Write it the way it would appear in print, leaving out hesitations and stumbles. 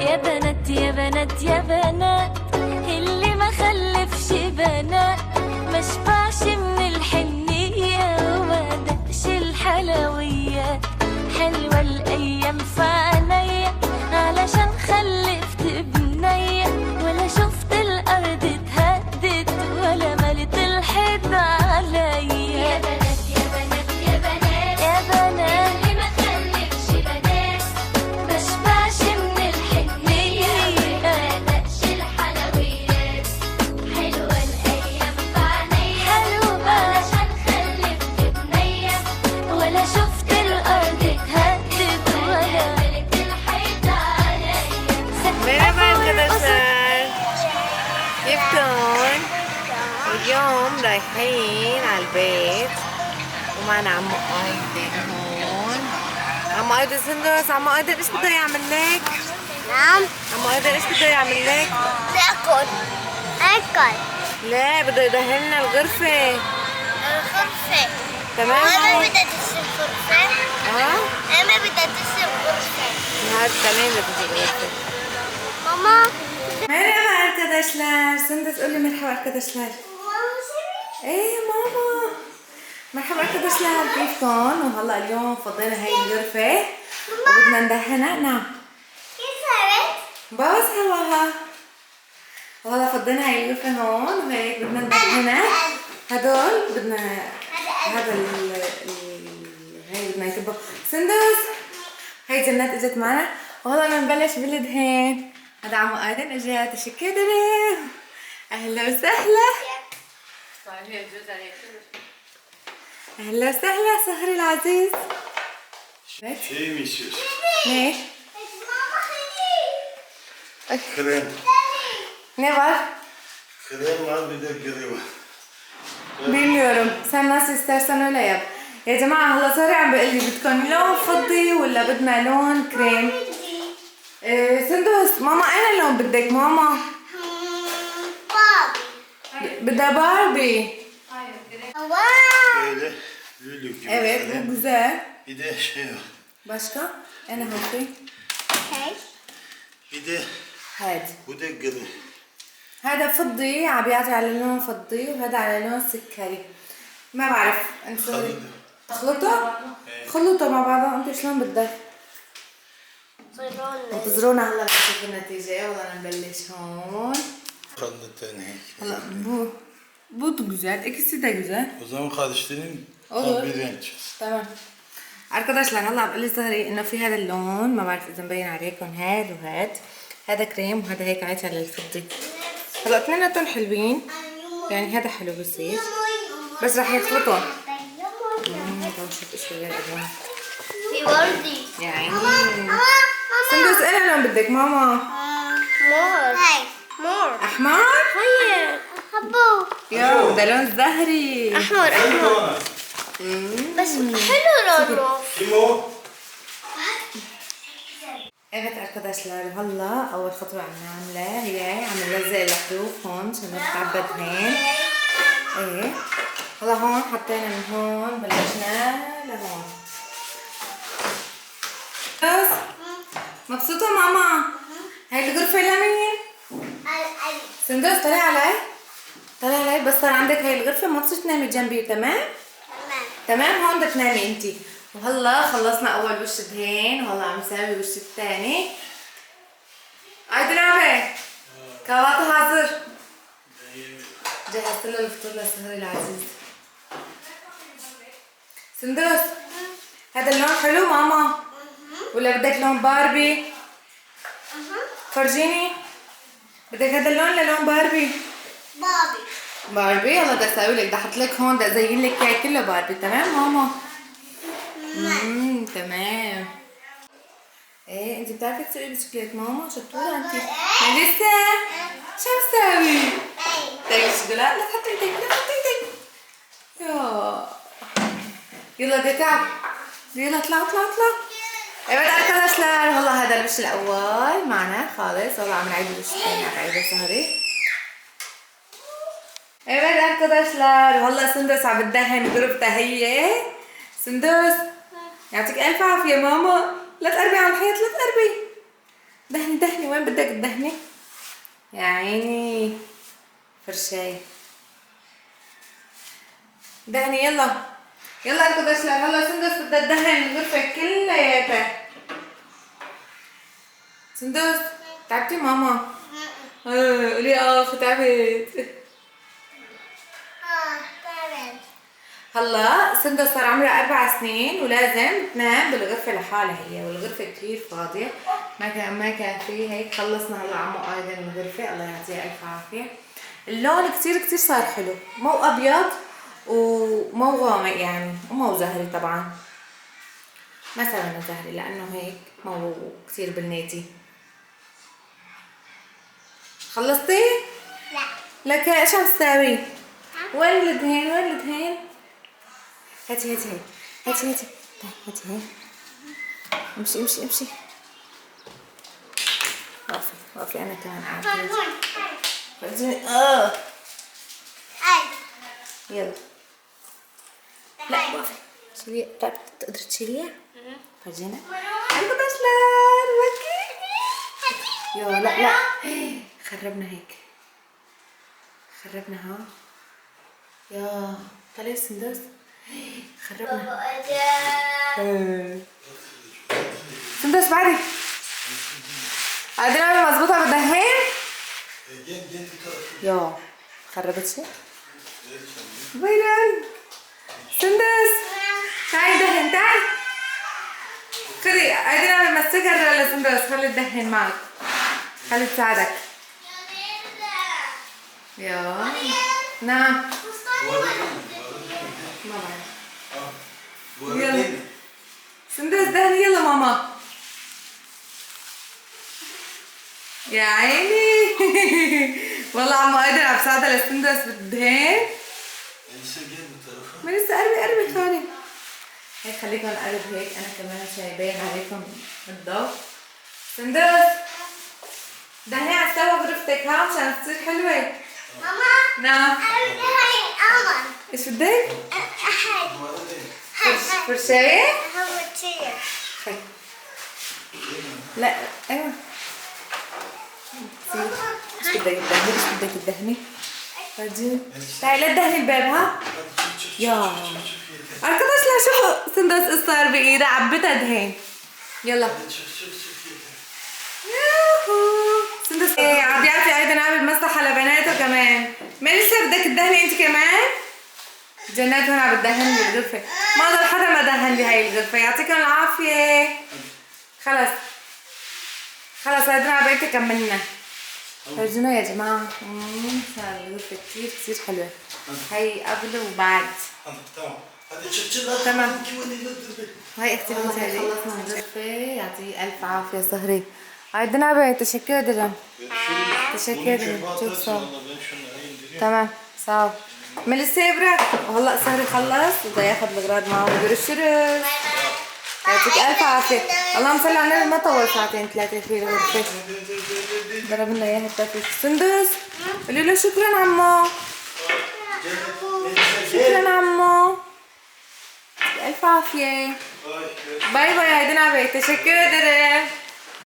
يا بنات يا بنات يا بنات، اللي ما خلفش بنات ما شبعش من الحنية وما دقش الحلويات. حلوة الأيام في عينيا علشان خلفت بنية، ولا شفت الأرض اتهدت ولا ملت الحيط عليا. يا بنات يا بنات يا بنات يا بنات، اللي ما خلفش بنات ما شبعش من الحنية وما دقش الحلويات. حلوة الأيام في عينيا علشان خلفت بنية، ولا شفت الأرض اتهدت ولا ملت الحيط عليا. Merhaba arkadaşlar. كيفكن؟ اليوم رايحين على البيت ومعنا عمو ايضا هون. عمو ايضا سندس، عمو ايضا ايش بده يعمل لك؟ نعم. عمو ايضا ايش بده يعمل لك؟ تاكل. اكل. لا بده يدهننا الغرفة. الغرفة. تمام؟ أنا بدها تشرب غرفة. أنا بدها تشرب غرفة. هذا كمان بدها تجيب غرفة. ماما. Merhaba arkadaşlar. Sündüz قولي مرحبا arkadaşlar. ايه ماما. مرحبا arkadaşlar كيفكن؟ وهلا اليوم فضينا هاي الغرفة وبدنا ندهنها. نعم. كيف صارت؟ بس هواها. وهلا فضينا هاي الغرفة هون وهيك بدنا ندهنها. هدول بدنا هذا هاي بدنا نكبه. سندس هاي جنات اجت معنا وهلا بدنا نبلش بالدهن. هذا عمو آدم اجت شكرا. اهلا وسهلا. اهلا وسهلا سهري العزيز. Şey mi istiyorsun? Ne? Krem. Ne var? Krem var bir de gri var. Bilmiyorum. Sen nasıl istersen öyle yap. يا جماعة هلا صار عم بقول لي بدكم لون فضي ولا بدنا لون كريم؟ سندس ماما أنا لون بدك ماما؟ بابي. بدها باربي. واو. Böyle lülü gibi. Evet böyle. bu güzel. Bir de şey var. Başka? أنا هوكي. هاي. Bir de هاد. bu da gri. هذا فضي عم بيعطي على لون فضي وهذا على لون سكري. ما بعرف انت تخلطوا؟ خلطوا مع بعضهم انت شلون بدك؟ انتظرونا هلا بنشوف النتيجة. والله نبلش هون. Kanlı tenhek. هلا bu da güzel. İkisi de güzel. O zaman karıştırayım. Olur. Bir renk çıksın. تمام. arkadaşlar هلا عم بقول لي زهري انه في هذا اللون ما بعرف اذا مبين عليكم هاد وهاد. هذا كريم وهذا هيك عايش على الفضي. هلا اثنيناتهم حلوين يعني هذا حلو بصير بس رح يخلطوا. تعالوا نشوف ايش غير الوان. في وردي. يا عيني. سندس انا لون بدك ماما؟ مور. هاي. مور. احمر؟ هيا. حبو. يا ده لون زهري. أحمر أحمر. بس حلو لونه. Kim o? Evet arkadaşlar هلا اول خطوة عم نعملها هي عم نلزق الحروف هون عشان نتعبى دهان. ايه هلا هون حطينا من هون بلشنا لهون. بس مبسوطة ماما؟ هاي الغرفة لمين؟ سندس طلع علي؟ طلع علي بس صار عندك هاي الغرفة ما تصير تنامي جنبي. تمام؟ تمام هون بدك تنامي انتي. وهلا خلصنا اول وش دهين وهلا عم نساوي الوش الثاني. عيد رابع كواته حاضر. جهزت له الفطور لسهري العزيز. سندس هذا اللون حلو ماما ولا بدك لون باربي؟ فرجيني بدك هذا اللون للون باربي؟ بابي. باربي. يلا بدي اسوي لك بدي احط لك هون بدي ازين لك اياه كله باربي. تمام ماما؟ تمام. ايه انت بتعرفي تسوقي بسكليت ماما؟ شطورة انت. لسه شو بسوي؟ بدك الشوكولاتة؟ لا تحطي ايدك لا تحطي ايدك. يلا بدي تعب. يلا اطلع اطلع اطلع. Evet arkadaşlar والله هذا الوش الاول معنا خالص. والله عم نعيد الوش الثاني عم نعيده سهري. Evet arkadaşlar والله سندس عم بتدهن غرفتها هي. سندس يعطيك الف عافيه ماما. لا تقربي على الحيط لا تقربي. دهني دهني، وين بدك تدهني؟ يا عيني فرشاية دهني. يلا يلا اركض اشلر. هلا سندس بدها تدهن الغرفة كلياتها. سندس تعبتي ماما؟ قولي تعبت. تعبت. هلا سندس صار عمرها 4 سنين ولازم تنام بالغرفة لحالها هي، والغرفة كتير فاضية، ما كان في هيك. خلصنا هلا عمو آدم الغرفة، الله يعطيها ألف عافية. اللون كتير صار حلو، مو أبيض ومو غامق يعني، ومو زهري طبعا، ما سوينا زهري لأنه هيك مو كتير بالنادي. خلصتي؟ لا. لك ايش عم تساوي؟ وين الدهين؟ وين الدهين؟ هاتي هاتي هاتي هاتي هاتي هاتي. امشي امشي امشي. وقفي انا كمان قاعدة. هون. فرجيني. هاي. يلا. لا وقفي. شيليها، تقدري تشيليها؟ فرجينا. أنا بشلر وكي. يو لا خربنا هيك. خربنا ها. يا طلع سندس. خربنا. سندس بعدي. قاعدين نعمل مظبوطة بالدهان. يا خربت شي. وينن؟ سندس تعالي دهن تعالي. خذي قاعدين نعمل مسكر لسندس، خلي تدهن معك، خلي تساعدك. يا نعم. ما بعرف. يلا سندس دهني. يلا ماما. يا عيني. والله عمو قادر عم بساعدها لسندس بالدهان. ما لسه قربي ثاني. هيك خليكم قرب هيك، انا كمان عشان يبين عليكم الضوء. سندس دهني على السوا غرفتك ها عشان تصير حلوة. ماما. نعم. أنا هاي أمل. ايش بدك؟ هاي. فرشاية؟ هو تشيل. خي. لا ايوه. ايش بدك تدهني؟ ايش بدك تدهني؟ فرجيني. تعالي لا تدهني الباب ها؟ يا اركضش لشوف سندس صار بايدها عبتها دهين. يلا. ياهو سندس عم بيعطي ايضا عامل مصلحة لبناته كمان. ما لسه بدك تدهني انت كمان؟ جنات هون عم بتدهن لي الغرفة، ما ضل حدا ما دهن لي هاي الغرفة، يعطيكم العافية. خلص هيدنا على بيتي كملنا. فرجونا يا جماعة. صار الغرفة كتير حلوة. هي قبل وبعد. تمام. هاي اختي بنتي هذه. خلصنا الغرفة، يعطيه ألف عافية صهري. هيدنا على بيتي. تشكرا. شوف صار. تمام صعب. ملسه برك. وهلا صهري خلص وبده ياخذ الاغراض معه ويرش. يعطيك الف عافيه. اللهم صل على النبي. ما طول ساعتين 3 في الغرفه. ضرب لنا اياها التافه. سندس قولي له شكرا عمو. شكرا عمو. الف عافيه. باي باي. هيدنا على بيت. تشكرا.